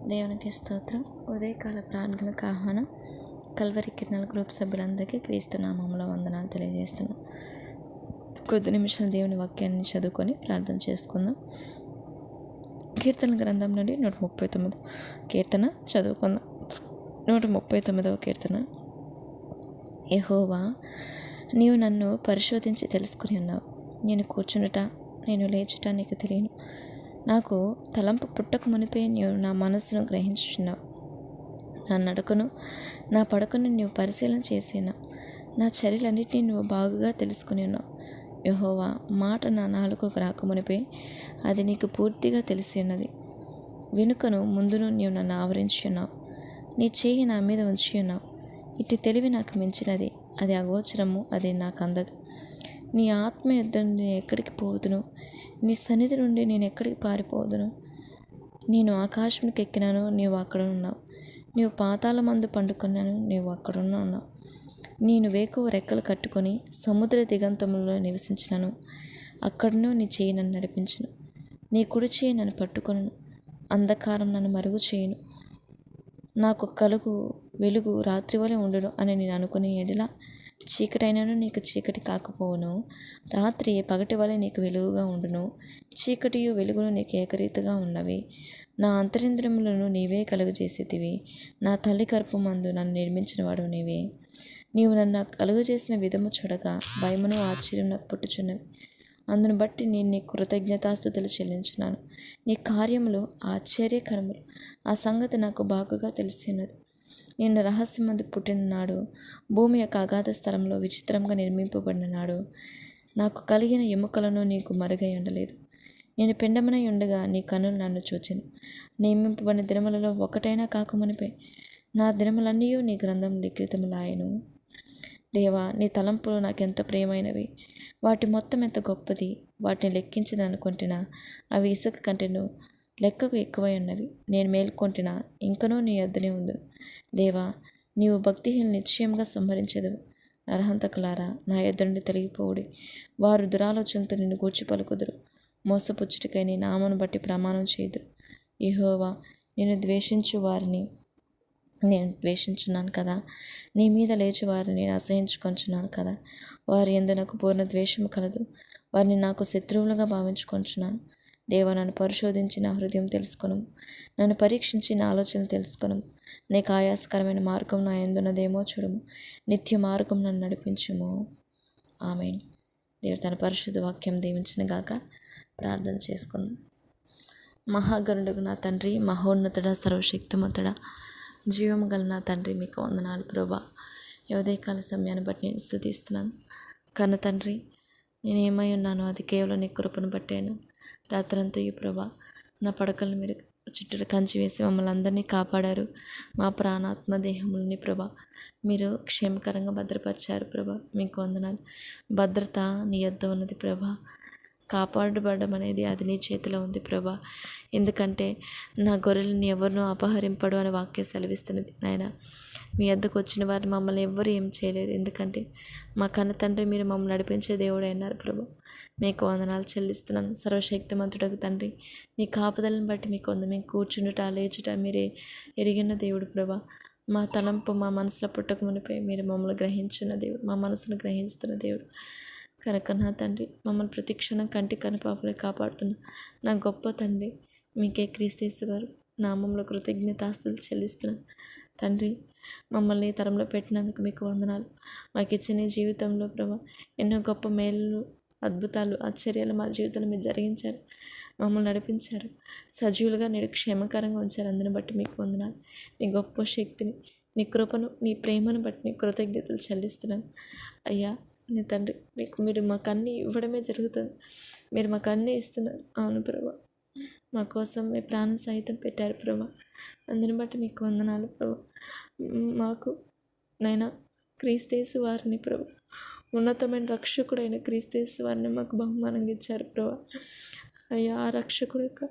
దేవునికి స్తోత్రం. ఉదయకాల ప్రార్థనలకు ఆహ్వానం. కల్వరి కిరణాల గ్రూప్ సభ్యులందరికీ క్రీస్తు నామములో వందనాలు తెలియజేస్తున్నాం. కొద్ది నిమిషాలు దేవుని వాక్యాన్ని చదువుకొని ప్రార్థన చేసుకుందాం. కీర్తన గ్రంథం నుండి 139 కీర్తన చదువుకుందాం. 139వ కీర్తన. యెహోవా, నీవు నన్ను పరిశోధించి తెలుసుకుని ఉన్నావు. నేను కూర్చునుట, నేను లేచుట నీకు తెలియను. నాకు తలంపు పుట్టక మునిపే నీవు నా మనస్సును గ్రహించుచున్నావు. నా నడకను, నా పడకను నీవు పరిశీలన చేసినావు. నా చర్యలన్నిటినీ నువ్వు బాగుగా తెలుసుకుని ఉన్నావు. యెహోవా, మాట నా నాలుకకు రాకమునిపే అది నీకు పూర్తిగా తెలిసి ఉన్నది. వెనుకను ముందును నీవు నన్ను ఆవరించి ఉన్నావు. నీ చేయి నా మీద ఉంచి ఉన్నావు. ఇటు తెలివి నాకు మించినది, అది అగోచరము, అది నాకు అందదు. నీ ఆత్మ యుద్ధ నుండి నేను ఎక్కడికి పోదును? నీ సన్నిధి నుండి నేను ఎక్కడికి పారిపోదును? నేను ఆకాశంకి ఎక్కినాను, నీవు అక్కడ ఉన్నావు. నీవు పాతాళమందు పండుకున్నాను, నీవు అక్కడ ఉన్నావు. నేను వేకువ రెక్కలు కట్టుకొని సముద్ర దిగంతములలో నివసించినాను, అక్కడను నీ చేయి నన్ను నడిపించును. నీ కుడి చేయి నన్ను పట్టుకొను, అంధకారం నన్ను మరుగు చేయును. నాకు కలుగు వెలుగు రాత్రి వలె ఉండును అని నేను అనుకునే ఎడల చీకటైనను నీకు చీకటి కాకపోవును. రాత్రి పగటి వలె నీకు వెలుగుగా ఉండును. చీకటియు వెలుగును నీకు ఏకరీతిగా ఉన్నవి. నా అంతరింద్రియములను నీవే కలుగజేసేతివి. నా తల్లి గర్భమందు నన్ను నిర్మించిన వాడు నీవే. నీవు నన్ను కలుగజేసిన విధము చూడగా భయమును ఆశ్చర్యం నాకు పుట్టుచున్నవి. అందును బట్టి నేను నీ కృతజ్ఞతాస్తుతులు చెల్లించున్నాను. నీ కార్యములు ఆశ్చర్యకరములు, ఆ సంగతి నాకు బాగుగా తెలిసినది. నేను రహస్యమందు పుట్టిన నాడు, భూమి యొక్క అగాధ స్థలంలో విచిత్రంగా నిర్మింపబడిన నాడు, నాకు కలిగిన ఎముకలను నీకు మరుగై ఉండలేదు. నేను పిండమునై ఉండగా నీ కన్నులు నన్ను చూచెను. నియమింపబడిన దినములలో ఒకటైనా కాకమునిపై నా దినములన్నీ నీ గ్రంథం లిఖితములాయెను. దేవా, నీ తలంపులు నాకెంత ప్రియమైనవి. వాటి మొత్తం ఎంత గొప్పది. వాటిని లెక్కించదని అనుకుంటున్నా, అవి ఇసుక కంటెను లెక్కకు ఎక్కువై ఉన్నవి. నేను మేల్కొంటినా ఇంకనూ నీ యొద్దనే ఉందును. దేవా, నీవు భక్తిహీనులు నిశ్చయంగా సంహరించెదవు. నరహంతకులారా, నా యొద్ద నుండి తొలగిపోవుడి. వారు దురాలోచనతో నిన్ను గూర్చి పలుకుదురు. మోసపుచ్చుటకై నీ నామను బట్టి ప్రమాణం చేయుదురు. యెహోవా, నేను ద్వేషించు వారిని నేను ద్వేషించున్నాను కదా. నీ మీద లేచి వారిని నేను అసహించుకొంచున్నాను కదా. వారి యందు నాకు పూర్ణ ద్వేషము కలదు. వారిని నాకు శత్రువులుగా భావించుకొంచున్నాను. దేవా, నన్ను పరిశోధించి నా హృదయం తెలుసుకొను. నన్ను పరీక్షించి నా ఆలోచనలు తెలుసుకొను. నీకు ఆయాసకరమైన మార్గం నా యందున్నదేమో చూడుము. నిత్య మార్గం నన్ను నడిపించుము. ఆమేన్. దేవుడు తన పరిశుద్ధ వాక్యం దీవించిన గాక. ప్రార్థన చేసుకుందాం. మహాగరుడుగు నా తండ్రి, మహోన్నతుడ, సర్వశక్తిమంతుడా, జీవము గల నా తండ్రి, మీకు వందనాలు ప్రభా. ఈ ఉదయకాల సమయాన్ని బట్టి నేను స్తుతిస్తున్నాను. కన్న తండ్రి, నేను ఏమై ఉన్నానో అది కేవలం నీ కృపను బట్టాను. రాత్రంతయు ప్రభా, నా పడకలను మీరు చుట్టూ కంచి వేసి మమ్మల్ని అందరినీ కాపాడారు. మా ప్రాణాత్మ దేహములని ప్రభా మీరు క్షేమకరంగా భద్రపరిచారు ప్రభా. మీకు వందనాలు. భద్రత నీ యొద్ద ఉన్నది ప్రభా. కాపాడబడడం అనేది అది నీ చేతిలో ఉంది ప్రభా. ఎందుకంటే నా గొర్రెలను ఎవరినూ అపహరింపడు అనే వాక్యం సెలవిస్తున్నది నాయన. మీ వద్దకు వచ్చిన వారిని మమ్మల్ని ఎవ్వరు ఏం చేయలేరు. ఎందుకంటే మా కన్న తండ్రి మీరు మమ్మల్ని నడిపించే దేవుడు అయినారు ప్రభా. మీకు వందనాలు చెల్లిస్తున్నాను. సర్వశక్తిమంతుడకు తండ్రి, నీ కాపుదలను బట్టి మీకు మేము కూర్చుండుట లేచుట మీరే ఎరిగిన దేవుడు ప్రభా. మా తలంపు మా మనసులో పుట్టక మునిపై మీరు మమ్మల్ని గ్రహించున్న దేవుడు, మా మనసును గ్రహిస్తున్న దేవుడు కనుక నా తండ్రి, మమ్మల్ని ప్రతి క్షణం కంటి కనుపాపలే కాపాడుతున్న నా గొప్ప తండ్రి, మీకే క్రీస్తు వారు నామంలో కృతజ్ఞతాస్తులు చెల్లిస్తున్నాను తండ్రి. మమ్మల్ని ఈ తరంలో పెట్టినందుకు మీకు వందనాలు. మాకు ఇచ్చిన జీవితంలో ప్రభా ఎన్నో గొప్ప మేలు, అద్భుతాలు, ఆశ్చర్యాలు మా జీవితంలో మీరు జరిగించారు. మమ్మల్ని నడిపించారు. సజీవులుగా నేడు క్షేమకరంగా ఉంచారు. అందుని బట్టి మీకు వందనాలు. నీ గొప్ప శక్తిని, నీ కృపను, నీ ప్రేమను బట్టి నీ కృతజ్ఞతలు చెల్లిస్తున్నాను అయ్యా. నీ తండ్రి, మీరు మాకు అన్నీ ఇవ్వడమే జరుగుతుంది. మీరు మాకు అన్నీ ఇస్తున్నారు. అవును ప్రభా, మా కోసం మీ ప్రాణం సహితం పెట్టారు ప్రభా. అందుని బట్టి మీకు వందనాలు ప్రభా. మాకు నైనా క్రీస్తు వారిని ప్రభా, ఉన్నతమైన రక్షకుడైన క్రీస్తు వారిని మాకు బహుమానంగా ఇచ్చారు ప్రభా. అయ్యా, ఆ రక్షకుడు యొక్క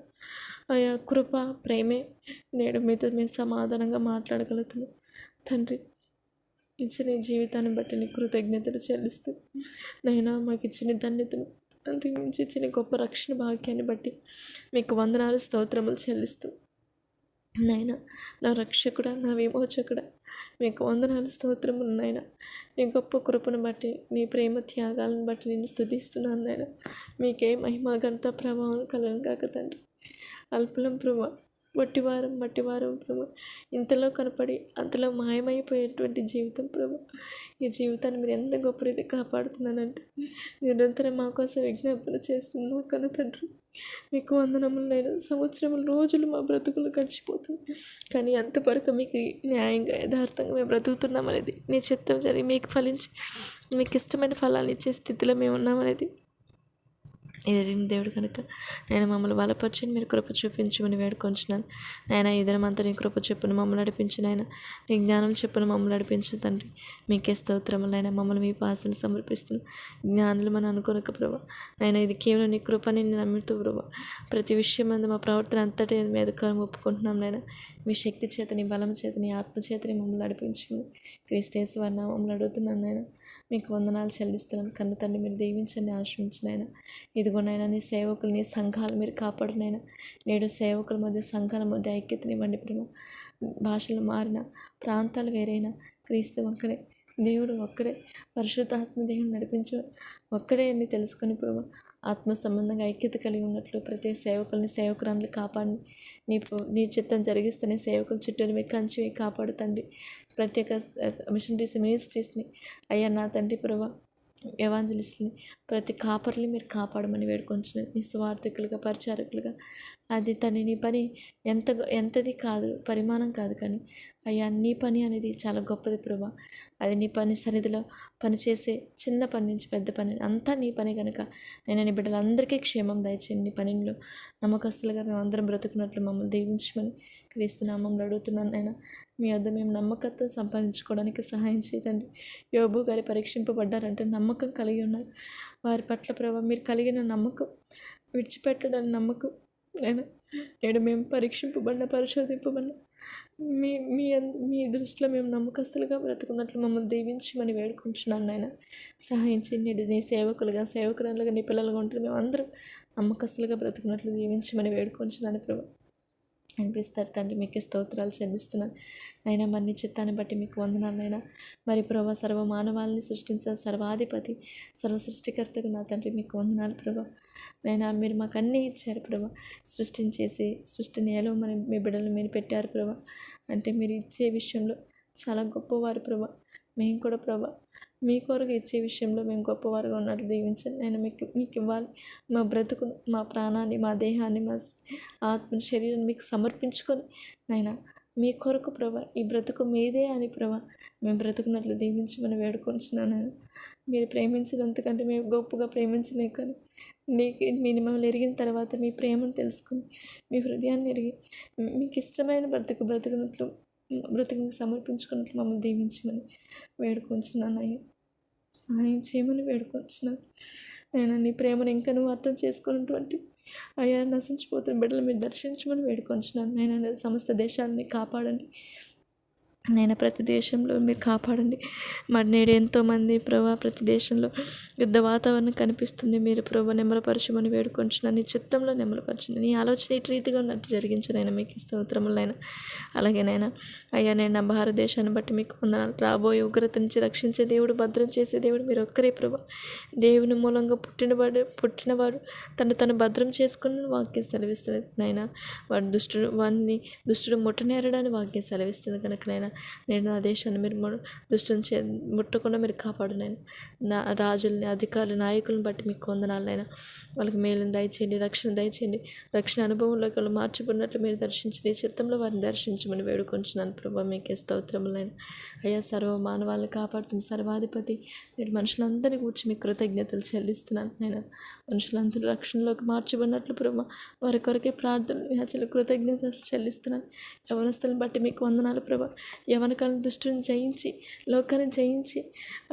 అయ్యా కృప, ప్రేమే నేడు మీతో మేము సమాధానంగా మాట్లాడగలుగుతున్నాం తండ్రి. ఇచ్చిన జీవితాన్ని బట్టి నీ కృతజ్ఞతలు చెల్లిస్తూ నైనా మాకు ఇచ్చిన ధన్యతను, అంతకుమించి ఇచ్చిన గొప్ప రక్షణ భాగ్యాన్ని బట్టి మీకు వందనాలు, స్తోత్రములు చెల్లిస్తూ నాయన నా రక్షకుడా, నా విమోచకుడా, మీకు వందనాలు స్తోత్రములు నాయన. నీ గొప్ప కృపను బట్టి, నీ ప్రేమ త్యాగాలను బట్టి నేను స్తుతిస్తున్నాను నాయన. మీకే మహిమ ఘనత ప్రభావం కలను కాక తండ్రి. అల్పులం ప్రభా, మట్టివారం ప్రభా, ఇంతలో కనపడి అంతలో మాయమైపోయేటువంటి జీవితం ప్రభా. ఈ జీవితాన్ని మీరు ఎంత గొప్ప రీతి కాపాడుతున్నానంటే నిరంతరం మా కోసం విజ్ఞాపన చేస్తున్నా కన తండ్రి. మీకు వందనములు నేను సంవత్సరములు రోజులు మా బ్రతుకులు గడిచిపోతుంది, కానీ అంతవరకు మీకు న్యాయంగా యథార్థంగా మేము బ్రతుకుతున్నామనేది, నీ చిత్తం జరిగి మీకు ఫలించి మీకు ఇష్టమైన ఫలాన్ని ఇచ్చే స్థితిలో మేము ఉన్నామనేది ఎరిగిన దేవుడు కనుక నేను మమ్మల్ని బలపరిచి మీరు కృప చూపించమని వేడుకొంచున్నాను నాయన. ఈ దినమంతా నీ కృప చెప్పును మమ్మల్ని నడిపించు నాయన. నీ జ్ఞానం చెప్పును మమ్మల్ని నడిపించు తండ్రి. మీకే స్తోత్రములైనా మమ్మల్ని మీ పాసలు సమర్పిస్తున్నాను. జ్ఞానులు మనం అనుకోనక ప్రభా నాయన, ఇది కేవలం నీ కృపని నేను నమ్ముతూ ప్రభా ప్రతి విషయం అందు మా ప్రవర్తన అంతటి మీద కాలం ఒప్పుకుంటున్నాం నాయన. మీ శక్తి చేత, నీ బలం చేత, నీ ఆత్మ చేతని మమ్మల్ని నడిపించుకుని క్రీస్తు వారి నామములో అడుగుతున్నాను నాయన. మీకు వందనాలు చెల్లిస్తున్నాను. కన్న తండ్రి మీరు దీవించండి, ఆశ్రయించిన ఆయన. ఇదిగోనైనా నీ సేవకులు, నీ సంఘాలు మీరు కాపాడునైనా. నేడు సేవకుల మధ్య, సంఘాల మధ్య ఐక్యతనివ్వండి ప్రేమ. భాషలు మారిన, ప్రాంతాలు వేరైనా క్రీస్తు ఒక్కడే, దేవుడు ఒక్కడే, పరిశుద్ధాత్మ దేవుని నడిపించు ఒక్కడే అని తెలుసుకొని ప్రభు ఆత్మ సంబంధంగా ఐక్యత కలిగి ఉన్నట్లు ప్రతి సేవకుల్ని, సేవకురాన్ని కాపాడి నీ చిత్తం జరిగిస్తూనే సేవకుల చుట్టూ మీ కంచి కాపాడుతండి. ప్రత్యేక మిషనరీస్, మినిస్ట్రీస్ని అయ్యా నా తండ్రి ప్రభు, ఎవాంజలిస్ట్ని, ప్రతి కాపర్ని మీరు కాపాడమని వేడుకొంచున్నాను. నీ స్వార్థకులుగా, పరిచారకులుగా అది నీ పని ఎంతది కాదు, పరిమాణం కాదు, కానీ అయ్యా నీ పని అనేది చాలా గొప్పది ప్రభా. అది నీ పని సన్నిధిలో పనిచేసే చిన్న పని నుంచి పెద్ద పని అంతా నీ పని కనుక నేను నీ బిడ్డలందరికీ క్షేమం దయచేయండి. నీ పనిలో నమ్మకస్తులుగా మేము అందరం బ్రతుకున్నట్లు మమ్మల్ని దీవించమని క్రీస్తు నామంలో అడుగుతున్నాను నాయన. మీ వద్ద మేము నమ్మకత్వం సంపాదించుకోవడానికి సహాయం చేయండి. యోబు గారి పరీక్షింపబడ్డారంటే నమ్మకం కలిగి ఉన్నారు. వారి పట్ల ప్రభావ మీరు కలిగిన నమ్మకం, విడిచిపెట్టడానికి నమ్మకం నేడు మేము పరీక్షింపబడిన, పరిశోధింపబడిన మీ మీ మీ దృష్టిలో మేము నమ్మకస్తులుగా బ్రతుకున్నట్లు మమ్మల్ని దీవించమని వేడుకుంటున్నాను నాయన. సహాయం చేయండి. నీ సేవకులుగా, సేవకురాలుగా, నీ పిల్లలుగా ఉంటే మేము అందరం నమ్మకస్తులుగా బ్రతుకున్నట్లు దీవించమని వేడుకుంటున్నాను ప్రభు. అనిపిస్తారు తండ్రి. మీకే స్తోత్రాలు చెల్లిస్తున్నాను అయినా. మరి నీ చిత్తాన్ని బట్టి మీకు వందనాలైనా. మరి ప్రభా సర్వ మానవాళిని సృష్టించిన సర్వాధిపతి, సర్వ సృష్టికర్తకు నా తండ్రి మీకు వందనాలు ప్రభా. నైనా మీరు మాకు అన్నీ ఇచ్చారు ప్రభా. సృష్టిని ఎలా మన మీ బిడ్డలు మీరు పెట్టారు ప్రభా. అంటే మీరు ఇచ్చే విషయంలో చాలా గొప్పవారు ప్రభా. మేము కూడా ప్రభా మీ కొరకు ఇచ్చే విషయంలో మేము గొప్పవారుగా ఉన్నట్లు దీవించండి. నేను మీకు ఇవ్వాలి. మా బ్రతుకును, మా ప్రాణాన్ని, మా దేహాన్ని, మా ఆత్మ, శరీరాన్ని మీకు సమర్పించుకొని నాయన మీ కొరకు ప్రభా, ఈ బ్రతుకు మీదే అని ప్రభా మేము బ్రతుకున్నట్లు దీవించమని వేడుకుంటున్నాను. నేను మీరు ప్రేమించినంతకంటే మేము గొప్పగా ప్రేమించలేక, కానీ మీరు మమ్మల్ని ఎరిగిన తర్వాత మీ ప్రేమను తెలుసుకుని మీ హృదయాన్ని ఎరిగి మీకు ఇష్టమైన బ్రతుకున్నట్లు సమర్పించుకున్నట్లు మమ్మల్ని దీవించమని వేడుకుంటున్నాను. అయ్యా సహాయం చేయమని వేడుకుంటున్నాను. నేను నీ ప్రేమను ఇంకా నువ్వు అర్థం చేసుకున్నటువంటి అయ్యా నశించిపోతున్న బిడ్డలు మీరు దర్శించమని వేడుకుంటున్నాను. నేను సమస్త దేశాలని కాపాడండి. నేను ప్రతి దేశంలో మీరు కాపాడండి. మరి నేడు ఎంతోమంది ప్రభా ప్రతి దేశంలో యుద్ధ వాతావరణం కనిపిస్తుంది. మీరు ప్రభా నెమ్మలపరచమని వేడుకొంచున్నాను. నీ చిత్తంలో నెమ్మలపరచండి. నీ ఆలోచన ఇటు రీతిగా ఉన్నట్టు జరిగించనైనా మీకు స్తోత్రములైనా. అలాగేనైనా అయ్యా నేను నా భారతదేశాన్ని బట్టి మీకు వందనాలు. రాబోయే ఉగ్రత నుంచి రక్షించే దేవుడు, భద్రం చేసే దేవుడు మీరు ఒక్కరే ప్రభా. దేవుని మూలంగా పుట్టినవాడు తను భద్రం చేసుకుని వాక్యం సెలవిస్తుంది నాయన. దుష్టుడు ముట్టనేరడానికి వాక్యం సెలవిస్తుంది కనుక నైనా నేను నా దేశాన్ని మీరు దుష్టుని ముట్టకుండా మీరు కాపాడునైనా. నా రాజుల్ని, అధికారులు, నాయకులను బట్టి మీకు వందనాలైనా. వాళ్ళకి మేలుని దయచేయండి, రక్షణ దయచేయండి. రక్షణ అనుభవంలోకి వాళ్ళు మార్చిపోయినట్లు మీరు దర్శించండి. చిత్తంలో వారిని దర్శించమని వేడుకొంచున్నాను ప్రభా. మీకే స్తోత్రములైనా. అయ్యా సర్వ మానవాళ్ళని కాపాడుతున్న సర్వాధిపతి నేను మనుషులందరినీ కూర్చి మీకు కృతజ్ఞతలు చెల్లిస్తున్నాను. నేను మనుషులందరూ రక్షణలోకి మార్చిపోయినట్లు ప్రభా వారి కొరకే ప్రార్థన, యాచలు, కృతజ్ఞతలు చెల్లిస్తున్నాను. యవనస్తులను బట్టి మీకు వందనాలు ప్రభా. యవనకాలం దుష్టుని జయించి లోకాన్ని జయించి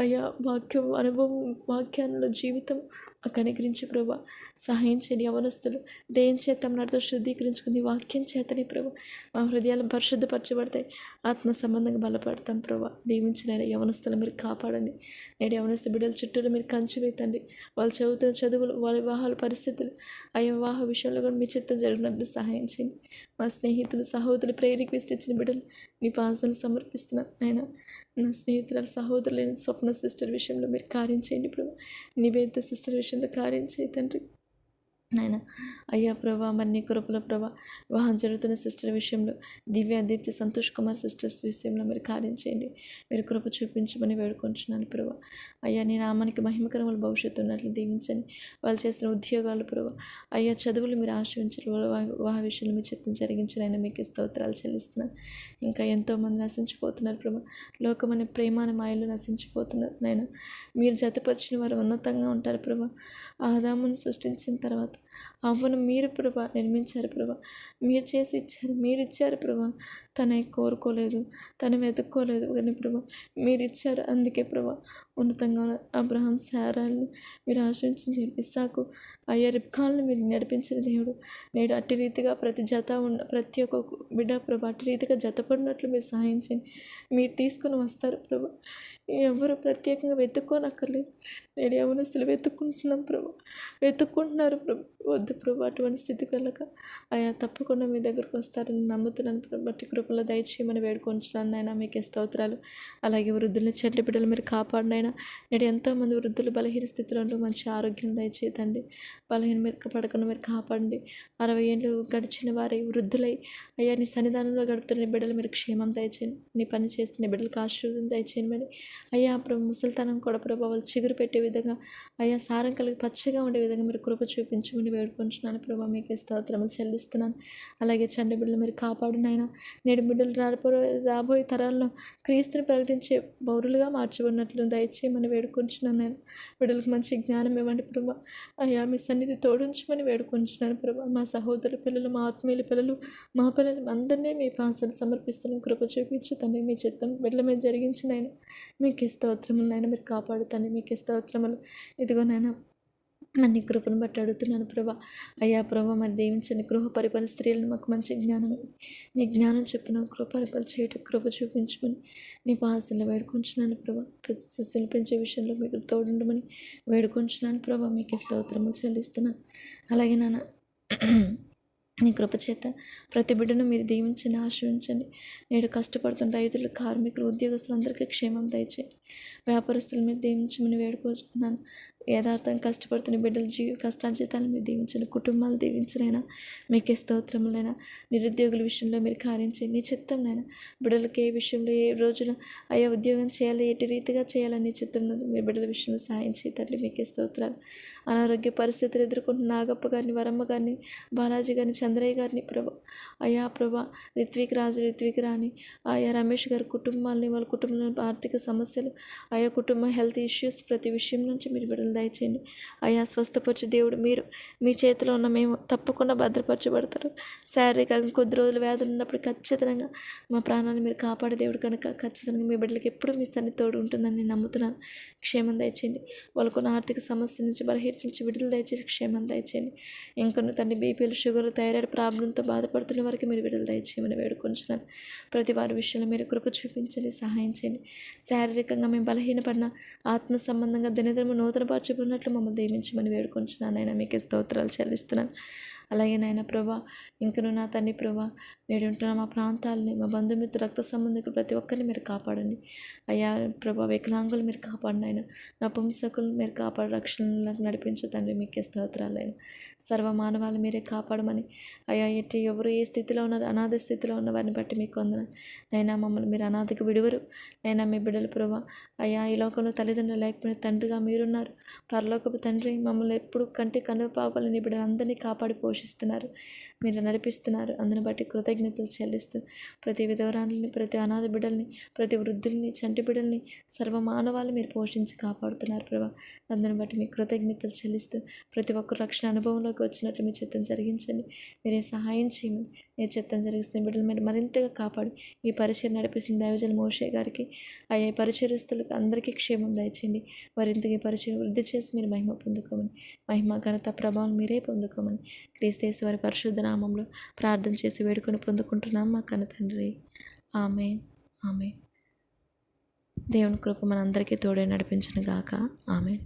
అయ్యా వాక్యం అనుభవం వాక్యాలలో జీవితం మాకు అనుగ్రహించి ప్రభా సహాయం చేయండి. యవనస్తులు దేని చేత నాతో శుద్ధీకరించుకుంది వాక్యం చేతనే ప్రభా మా హృదయాలు పరిశుద్ధపరచబడతాయి. ఆత్మ సంబంధంగా బలపడతాం ప్రభా. దీవించిన యవనస్తులు మీరు కాపాడండి. నేడు యవనస్తు బిడ్డల చుట్టూరు మీరు కంచి వేతండి. వాళ్ళు చదువుతున్న చదువులు వాళ్ళ వివాహాల పరిస్థితులు ఆ వివాహ విషయంలో కూడా మీ చిత్తం జరిగినట్లు సహాయం చేయండి. మా స్నేహితులు సహోదరులు ప్రేరికి విసిరించిన బిడ్డలు మీ పాదాలు సమర్పిస్తున్నాను. ఆయన నా స్నేహితురాలు సహోదరులైన స్వప్న సిస్టర్ విషయంలో మీరు కార్యం చేయండి ప్రభా. నివేదిత సిస్టర్ విషయంలో కార్యం చేయి తండ్రి. నాయన అయ్యా ప్రభా మరి నీ కృపల ప్రభా వివాహం జరుగుతున్న సిస్టర్ విషయంలో దివ్య దీప్తి సంతోష్ కుమార్ సిస్టర్స్ విషయంలో మీరు కార్యం చేయండి. మీరు కృప చూపించమని వేడుకుంటున్నాను ప్రభా. అయ్యా నీ నామానికి మహిమకరముల భవిష్యత్తు ఉన్నట్లు దీవించండి. వాళ్ళు చేస్తున్న ఉద్యోగాలు ప్రభా అయ్యా చదువులు మీరు ఆశ్రయించారు. వివాహ విషయంలో మీ చిత్తం జరిగించిన ఆయన మీకు స్తోత్రాలు చెల్లిస్తున్నాను. ఇంకా ఎంతోమంది నశించిపోతున్నారు ప్రభా. లోకమనే ప్రేమాన మాయలు నశించిపోతున్నారు. నాయన మీరు జతపరిచిన వారు ఉన్నతంగా ఉంటారు ప్రభా. ఆదామును సృష్టించిన తర్వాత అవ్వను మీరు ప్రభా నిర్మించారు ప్రభా. మీరు చేసి ఇచ్చారు, మీరు ఇచ్చారు ప్రభా. తనే కోరుకోలేదు, తను వెతుక్కోలేదు కానీ ప్రభా మీరు ఇచ్చారు. అందుకే ప్రభా ఉన్నతంగా అబ్రహాం శారాలను మీరు ఆశ్రయించింది. ఇస్సాకు అయ్యా రిబ్కాలను మీరు నడిపించిన దేవుడు. నేడు అట్టి రీతిగా ప్రతి ఒక్క బిడ్డ ప్రభా అట్టి రీతిగా జతపడినట్లు మీరు సహాయం చేయండి. మీరు తీసుకొని వస్తారు ప్రభా. ఎవరు ప్రత్యేకంగా వెతుక్కోనక్కర్లేదు. నేడు యవనస్తులు వెతుక్కుంటున్నాం ప్రభా, వెతుక్కుంటున్నారు ప్రభు. వద్దు ప్రభు అటువంటి స్థితి కలక అయా తప్పకుండా మీ దగ్గరకు వస్తారని నమ్ముతున్నాను ప్రభు. బట్టి కృపలో దయచేయమని వేడుకొంచున్నాను నాయన. మీకే స్తోత్రాలు. అలాగే వృద్ధుల చెడ్డ బిడ్డలు మీరు కాపాడినైనా నేడు ఎంతోమంది వృద్ధులు బలహీన స్థితిలో ఉంటూ మంచి ఆరోగ్యం దయచేతండి. బలహీన మీరు పడకుండా మీరు కాపాడండి. 60 ఏళ్ళు గడిచిన వారై వృద్ధులై అయ్యా నీ సన్నిధానంలో గడుపుతున్న బిడ్డలు మీరు క్షేమం దయచేయండి. నీ పని చేస్తున్న బిడ్డలకు ఆశీర్వాదం దయచేయమని అయ్యా ప్రభు. ముసలితనం కూడా ప్రభావ వాళ్ళు చిగురు పెట్టే విధంగా అయ్యా సారం కలిగి పచ్చగా ఉండే విధంగా మీరు కృప చూపించమని వేడుకుంటున్నాను ప్రభావ. మీకే స్తోత్రములు చెల్లిస్తున్నాను. అలాగే చండ బిడ్డలు మీరు కాపాడినైనా నేడు బిడ్డలు రాబోయే తరాల్లో క్రీస్తుని ప్రకటించే పౌరులుగా మార్చబడినట్లు దయచేయమని వేడుకుంటున్నాను. నేను బిడ్డలకు మంచి జ్ఞానం ఇవ్వండి ప్రభా. అయ్యా మీ సన్నిధి తోడించమని వేడుకుంటున్నాను ప్రభా. మా సహోదరుల పిల్లలు, మా ఆత్మీయుల పిల్లలు, మా పిల్లలు అందరినీ మీ పాసలు సమర్పిస్తున్నాను. కృప చూపించు తండ్రి. మీ చిత్తం బిడ్డల మీద జరిగించిన ఆయన మీకే స్తోత్రములు నాయన. మీరు కాపాడుతాను. మీకే స్తోత్రములు. ఇదిగో నాయన నీ కృపను బట్టి అడుగుతున్నాను ప్రభా. అయ్యా ప్రభా మరి దీవించండి. గృహ పరిపాలన స్త్రీలను మాకు మంచి జ్ఞానం, నీ జ్ఞానం చెప్పిన గృహ పరిపాలన చేయటం కృప చూపించమని నీ పాసల్లో వేడుకుంటున్నాను ప్రభా. శిశువులు పెంచే విషయంలో మీకు తోడుండమని వేడుకుంటున్నాను ప్రభా. మీకే స్తోత్రములు చెల్లిస్తున్నాను. అలాగే నాన్న నీ కృపచేత ప్రతి బిడ్డను మీరు దీవించండి, ఆశ్రయించండి. నేడు కష్టపడుతున్న రైతులు, కార్మికులు, ఉద్యోగస్తులు అందరికీ క్షేమం దయచేయండి. వ్యాపారస్తుల మీద దీవించమని వేడుకుంటున్నాను. యథార్థంగా కష్టపడుతున్న బిడ్డల కష్టార్జితాలను మీరు దీవించండి. కుటుంబాలు దీవించనైనా మీకే స్తోత్రములైనా. నిరుద్యోగుల విషయంలో మీరు కార్యం చేయండి. నీ చిత్తంనైనా బిడ్డలకి ఏ విషయంలో ఏ రోజున అయ్యా ఉద్యోగం చేయాలి, ఎటు రీతిగా చేయాలని నీ చిత్తం మీ బిడ్డల విషయంలో సాయం చేయాలి. మీకే స్తోత్రాలు. అనారోగ్య పరిస్థితులు ఎదుర్కొంటున్న నాగప్ప గారిని, వరమ్మ గారిని, బాలాజీ గారిని, చంద్రయ్య గారిని ప్రభా అయ్యా ప్రభా, రిత్విక్ రాణి, ఆయా రమేష్ గారి కుటుంబాలని, వాళ్ళ కుటుంబంలో ఆర్థిక సమస్యలు, ఆయా కుటుంబ హెల్త్ ఇష్యూస్ ప్రతి విషయం నుంచి మీరు బిడ్డలు దయచేయండి. అయ్యా స్వస్థపరచు దేవుడు. మీరు మీ చేతిలో ఉన్న మేము తప్పకుండా భద్రపరచబడతారు. శారీరకంగా కొద్ది రోజులు వ్యాధులు ఉన్నప్పుడు ఖచ్చితంగా మా ప్రాణాన్ని మీరు కాపాడే దేవుడు కనుక ఖచ్చితంగా మీ బిడ్డలకి ఎప్పుడు మీ సన్ని తోడు ఉంటుందని నేను నమ్ముతున్నాను. క్షేమం దయచేయండి. వాళ్ళకున్న ఆర్థిక సమస్య నుంచి, బలహీన నుంచి విడుదల దయచేసి క్షేమం దయచేయండి. ఇంకొన్ని తండ్రి బీపీలు, షుగర్లు, థైరాయిడ్ ప్రాబ్లంతో బాధపడుతున్న వారికి మీరు విడుదల దయచేయమని వేడుకొంచున్నాను. ప్రతి వారి విషయంలో మీరు కృప చూపించండి, సహాయం చేయండి. శారీరకంగా మేము బలహీనపడిన ఆత్మ సంబంధంగా దినదినము నూతనపరచబడినట్లు మమ్మల్ని దీవించమని వేడుకొంచున్నాను. ఆయన మీకు స్తోత్రాలు చెల్లిస్తున్నాను. అలాగే నాయన ప్రభా ఇంకను నా తండ్రి ప్రభా నేడు ఉంటున్న మా ప్రాంతాలని, మా బంధుమిత్రులు, రక్త సంబంధికులు ప్రతి ఒక్కరిని మీరు కాపాడండి. అయ్యా ప్రభా వికలాంగులు మీరు కాపాడండి. ఆయన నపుంసకులు మీరు కాపాడు, రక్షణలకు నడిపించు తండ్రి. మీకే స్తోత్రాలు. ఆయన సర్వ మానవాళ్ళు మీరే కాపాడమని అయ్యా ఎట్టి ఎవరు ఏ స్థితిలో ఉన్నారు, అనాథ స్థితిలో ఉన్న వారిని బట్టి మీకు వందనాలు. నైనా మమ్మల్ని మీరు అనాథకు విడువరు. నైనా మీ బిడ్డలు ప్రభా అయ్యా ఈ లోకంలో తల్లిదండ్రులు లేకపోయినా తండ్రిగా మీరున్నారు. పరలోకపు తండ్రి మమ్మల్ని ఎప్పుడు కంటి కను పాపాలని బిడ్డలందరినీ కాపాడి పోషిస్తున్నారు, మీరు నడిపిస్తున్నారు. అందుని బట్టి కృతజ్ఞతలు చెల్లిస్తూ ప్రతి విధవరాలని, ప్రతి అనాథ బిడ్డల్ని, ప్రతి వృద్ధుల్ని, చంటి బిడ్డల్ని, సర్వమానవాళ్ళు మీరు పోషించి కాపాడుతున్నారు ప్రభా. అందుని బట్టి మీకు కృతజ్ఞతలు చెల్లిస్తూ ప్రతి ఒక్కరు రక్షణ అనుభవంలోకి వచ్చినట్లు మీ చిత్తం జరిగించండి. మీరే సహాయం చేయమని మీ చిత్తం జరిగిస్తున్న బిడ్డలు మీరు మరింతగా కాపాడి ఈ పరిచయం నడిపిస్తున్న దైవజన మోషే గారికి, ఆయా పరిచయస్తులకు అందరికీ క్షేమం దయచేయండి. మరింతగా ఈ పరిచయం వృద్ధి చేసి మీరు మహిమ పొందుకోమని, మహిమ ఘనత ప్రభావం మీరే పొందుకోమని క్రీస్తు వారి పరిశుద్ధ నామంలో ప్రార్థన చేసి వేడుకొని పొందుకుంటున్నాం మా కన్న తండ్రి. ఆమేన్, ఆమేన్. దేవుని కృప మనందరికీ తోడే నడిపించును గాక. ఆమేన్.